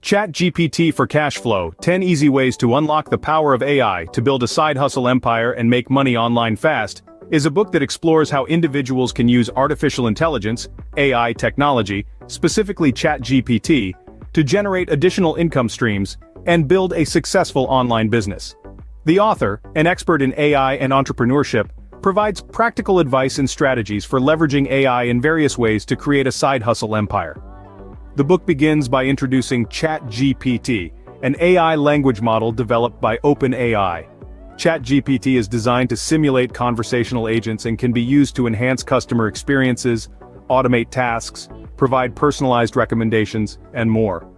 ChatGPT for Cash Flow: 10 Easy Ways to Unlock the Power of AI to Build a Side Hustle Empire and Make Money Online Fast, is a book that explores how individuals can use artificial intelligence, AI technology, specifically ChatGPT, to generate additional income streams and build a successful online business. The author, an expert in AI and entrepreneurship, provides practical advice and strategies for leveraging AI in various ways to create a side hustle empire. The book begins by introducing ChatGPT, an AI language model developed by OpenAI. ChatGPT is designed to simulate conversational agents and can be used to enhance customer experiences, automate tasks, provide personalized recommendations, and more.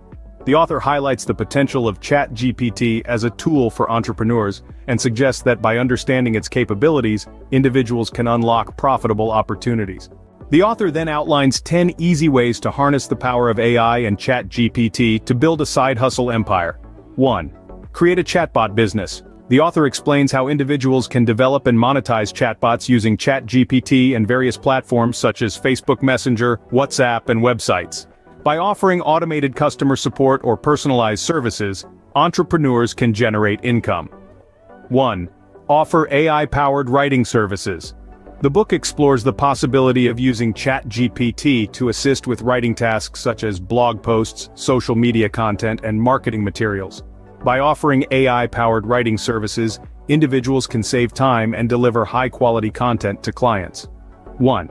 The author highlights the potential of ChatGPT as a tool for entrepreneurs and suggests that by understanding its capabilities, individuals can unlock profitable opportunities. The author then outlines 10 easy ways to harness the power of AI and ChatGPT to build a side hustle empire. 1. Create a chatbot business. The author explains how individuals can develop and monetize chatbots using ChatGPT and various platforms such as Facebook Messenger, WhatsApp, and websites. By offering automated customer support or personalized services, entrepreneurs can generate income. 1. Offer AI-powered writing services. The book explores the possibility of using ChatGPT to assist with writing tasks such as blog posts, social media content, and marketing materials. By offering AI-powered writing services, individuals can save time and deliver high-quality content to clients. 1.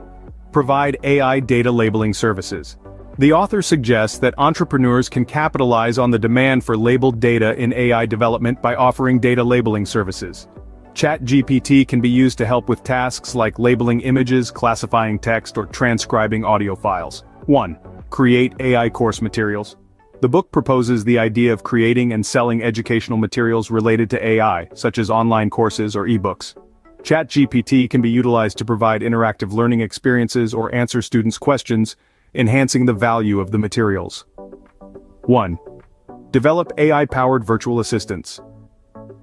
Provide AI data labeling services. The author suggests that entrepreneurs can capitalize on the demand for labeled data in AI development by offering data labeling services. ChatGPT can be used to help with tasks like labeling images, classifying text, or transcribing audio files. 1. Create AI course materials. The book proposes the idea of creating and selling educational materials related to AI, such as online courses or ebooks. ChatGPT can be utilized to provide interactive learning experiences or answer students' questions, enhancing the value of the materials. 1. Develop AI-powered virtual assistants.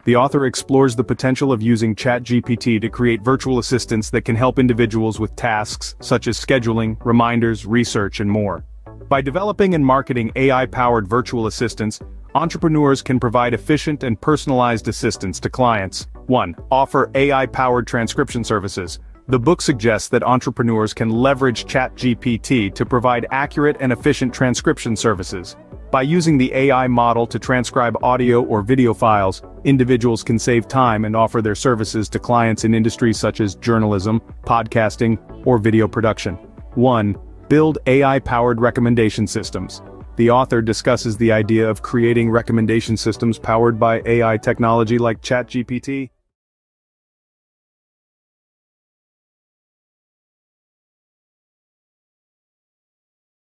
The author explores the potential of using ChatGPT to create virtual assistants that can help individuals with tasks such as scheduling, reminders, research, and more. By developing and marketing AI-powered virtual assistants, entrepreneurs can provide efficient and personalized assistance to clients. 1. Offer AI-powered transcription services. The book suggests that entrepreneurs can leverage ChatGPT to provide accurate and efficient transcription services. By using the AI model to transcribe audio or video files, individuals can save time and offer their services to clients in industries such as journalism, podcasting, or video production. 1. Build AI-powered recommendation systems. The author discusses the idea of creating recommendation systems powered by AI technology like ChatGPT.